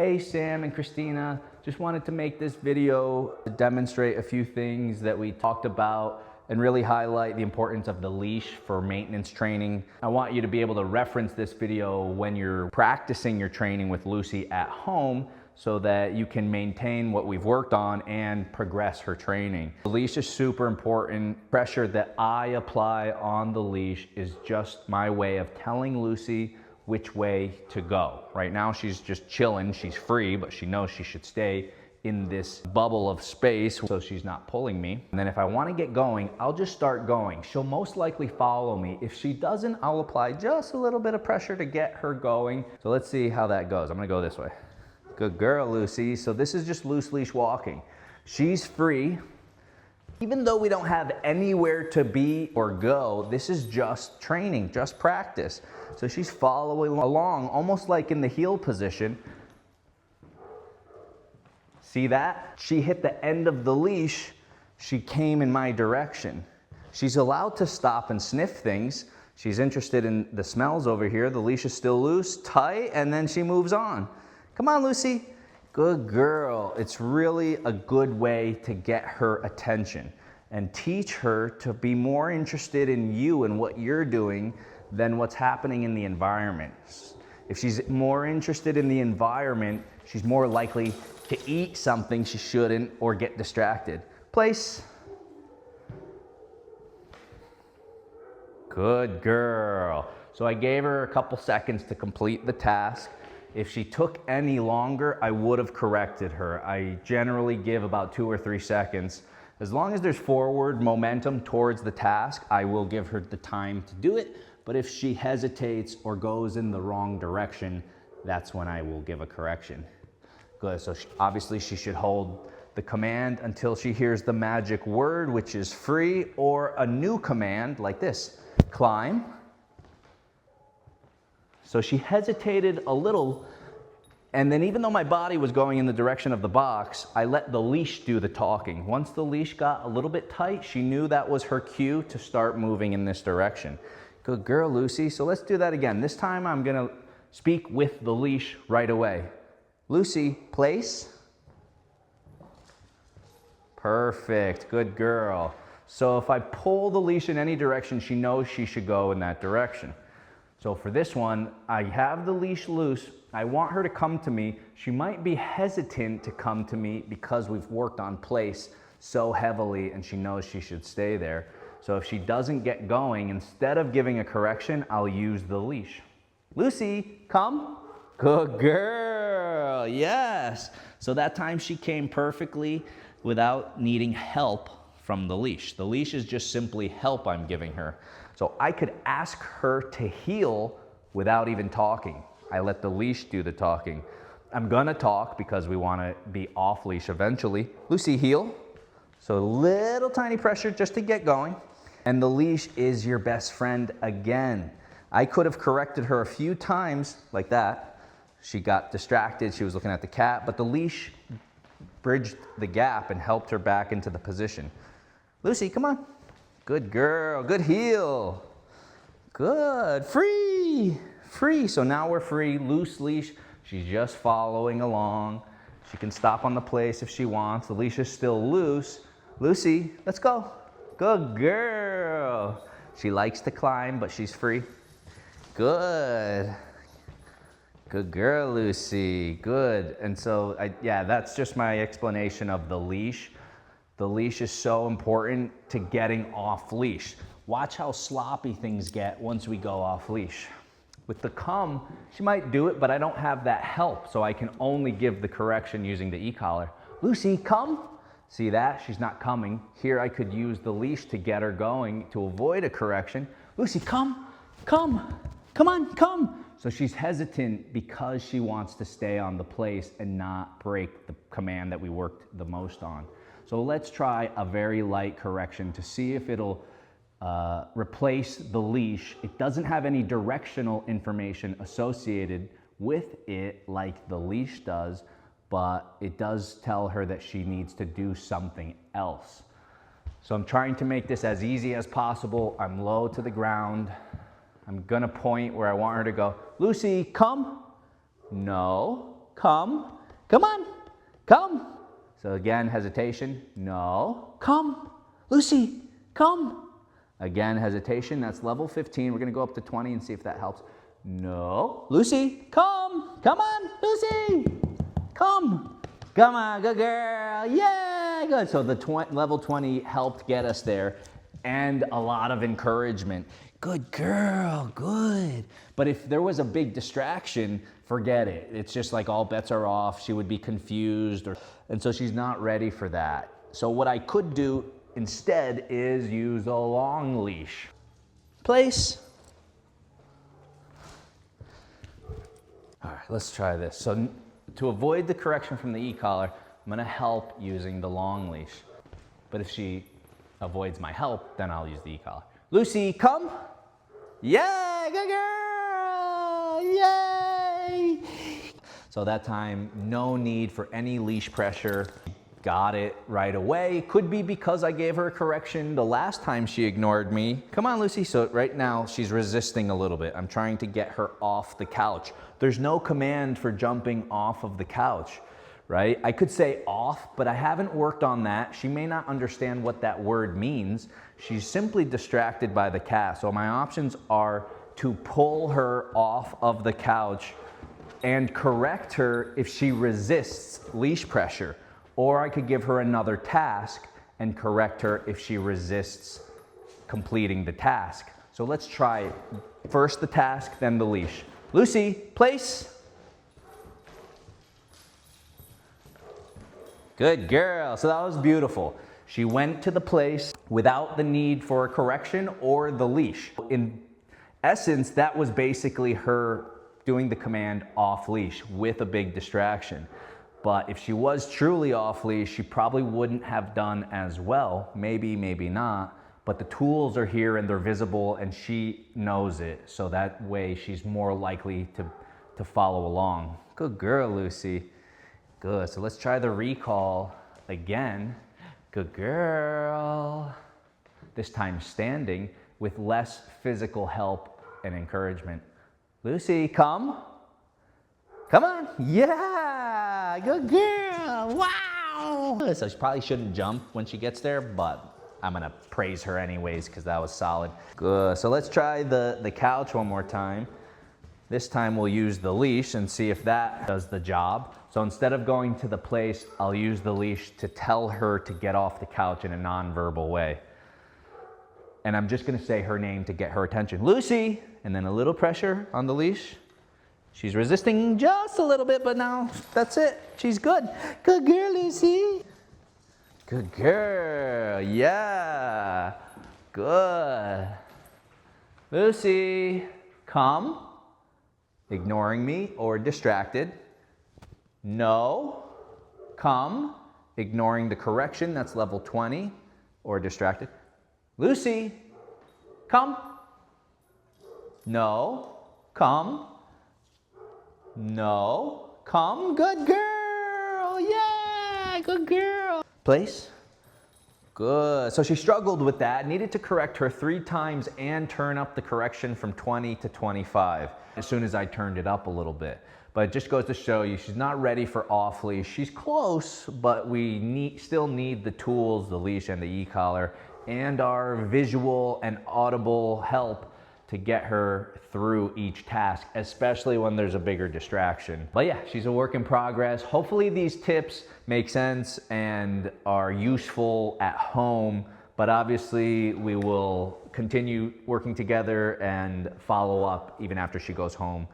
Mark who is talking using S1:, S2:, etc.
S1: Hey Sam and Christina, just wanted to make this video to demonstrate a few things that we talked about and really highlight the importance of the leash for maintenance training. I want you to be able to reference this video when you're practicing your training with Lucy at home so that you can maintain what we've worked on and progress her training. The leash is super important. Pressure that I apply on the leash is just my way of telling Lucy which way to go. Right now she's just chilling, she's free, but she knows she should stay in this bubble of space so she's not pulling me. And then if I want to get going, I'll just start going. She'll most likely follow me. If she doesn't, I'll apply just a little bit of pressure to get her going. So let's see how that goes. I'm gonna go this way. Good girl, Lucy. So this is just loose leash walking. She's free. Even though we don't have anywhere to be or go, this is just training, just practice. So she's following along, almost like in the heel position. See that? She hit the end of the leash, she came in my direction. She's allowed to stop and sniff things. She's interested in the smells over here. The leash is still loose, tight, and then she moves on. Come on, Lucy. Good girl. It's really a good way to get her attention and teach her to be more interested in you and what you're doing than what's happening in the environment. If she's more interested in the environment, she's more likely to eat something she shouldn't or get distracted. Place. Good girl. So I gave her a couple seconds to complete the task. If she took any longer, I would have corrected her. I generally give about 2 or 3 seconds. As long as there's forward momentum towards the task, I will give her the time to do it. But if she hesitates or goes in the wrong direction, that's when I will give a correction. Good, so obviously she should hold the command until she hears the magic word, which is free, or a new command like this, climb. So she hesitated a little, and then even though my body was going in the direction of the box, I let the leash do the talking. Once the leash got a little bit tight, she knew that was her cue to start moving in this direction. Good girl, Lucy. So let's do that again. This time I'm gonna speak with the leash right away. Lucy, place. Perfect, good girl. So if I pull the leash in any direction, she knows she should go in that direction. So for this one, I have the leash loose. I want her to come to me. She might be hesitant to come to me because we've worked on place so heavily and she knows she should stay there. So if she doesn't get going, instead of giving a correction, I'll use the leash. Lucy, come. Good girl, yes. So that time she came perfectly without needing help from the leash. The leash is just simply help I'm giving her. So I could ask her to heel without even talking. I let the leash do the talking. I'm gonna talk because we wanna be off leash eventually. Lucy, heel. So little tiny pressure just to get going. And the leash is your best friend again. I could have corrected her a few times like that. She got distracted, she was looking at the cat, but the leash bridged the gap and helped her back into the position. Lucy, come on. Good girl, good heel. Good, free, free. So now we're free, loose leash. She's just following along. She can stop on the place if she wants. The leash is still loose. Lucy, let's go. Good girl. She likes to climb, but she's free. Good. Good girl, Lucy. Good. And so, yeah, that's just my explanation of the leash. The leash is so important to getting off leash. Watch how sloppy things get once we go off leash. With the come, she might do it, but I don't have that help, so I can only give the correction using the e-collar. Lucy, come. See that? She's not coming. Here I could use the leash to get her going to avoid a correction. Lucy, come, come, come on, come. So she's hesitant because she wants to stay on the place and not break the command that we worked the most on. So let's try a very light correction to see if it'll replace the leash. It doesn't have any directional information associated with it like the leash does, but it does tell her that she needs to do something else. So I'm trying to make this as easy as possible. I'm low to the ground. I'm gonna point where I want her to go. Lucy, come. No. come, come on, come. So again, hesitation, no, come, Lucy, come. Again, hesitation, that's level 15. We're gonna go up to 20 and see if that helps. No, Lucy, come on, Lucy, come on, good girl, yeah, good. So the level 20 helped get us there, and a lot of encouragement. Good girl, good. But if there was a big distraction, forget it. It's just like all bets are off. She would be confused, and so she's not ready for that. So what I could do instead is use a long leash. Place. All right, let's try this. So to avoid the correction from the e-collar, I'm gonna help using the long leash. But if she avoids my help, then I'll use the e-collar. Lucy, come. Yay, good girl, yay. So that time, no need for any leash pressure. Got it right away. Could be because I gave her a correction the last time she ignored me. Come on, Lucy. So right now she's resisting a little bit. I'm trying to get her off the couch. There's no command for jumping off of the couch, right? I could say off, but I haven't worked on that. She may not understand what that word means. She's simply distracted by the cat. So my options are to pull her off of the couch and correct her if she resists leash pressure. Or I could give her another task and correct her if she resists completing the task. So let's try it. First the task, then the leash. Lucy, place. Good girl. So that was beautiful. She went to the place without the need for a correction or the leash. In essence, that was basically her doing the command off leash with a big distraction. But if she was truly off leash, she probably wouldn't have done as well. Maybe, maybe not. But the tools are here and they're visible and she knows it. So that way she's more likely to follow along. Good girl, Lucy. Good. So let's try the recall again. Good girl. This time standing with less physical help and encouragement. Lucy, come. Come on. Yeah. Good girl. Wow. So she probably shouldn't jump when she gets there, but I'm going to praise her anyways because that was solid. Good. So let's try the couch one more time. This time we'll use the leash and see if that does the job. So instead of going to the place, I'll use the leash to tell her to get off the couch in a non-verbal way. And I'm just going to say her name to get her attention. Lucy! And then a little pressure on the leash. She's resisting just a little bit, but now that's it. She's good. Good girl, Lucy. Good girl. Yeah. Good. Lucy, come. Ignoring me or distracted. No. Come. Ignoring the correction. That's level 20 or distracted. Lucy, come. No. Come. No. Come. Good girl. Yeah. Good girl. Place. Good. So she struggled with that, needed to correct her 3 times and turn up the correction from 20 to 25 as soon as I turned it up a little bit. But it just goes to show you she's not ready for off leash. She's close, but we still need the tools, the leash and the e-collar, and our visual and audible help to get her through each task, especially when there's a bigger distraction. But yeah, she's a work in progress. Hopefully these tips make sense and are useful at home, but obviously we will continue working together and follow up even after she goes home.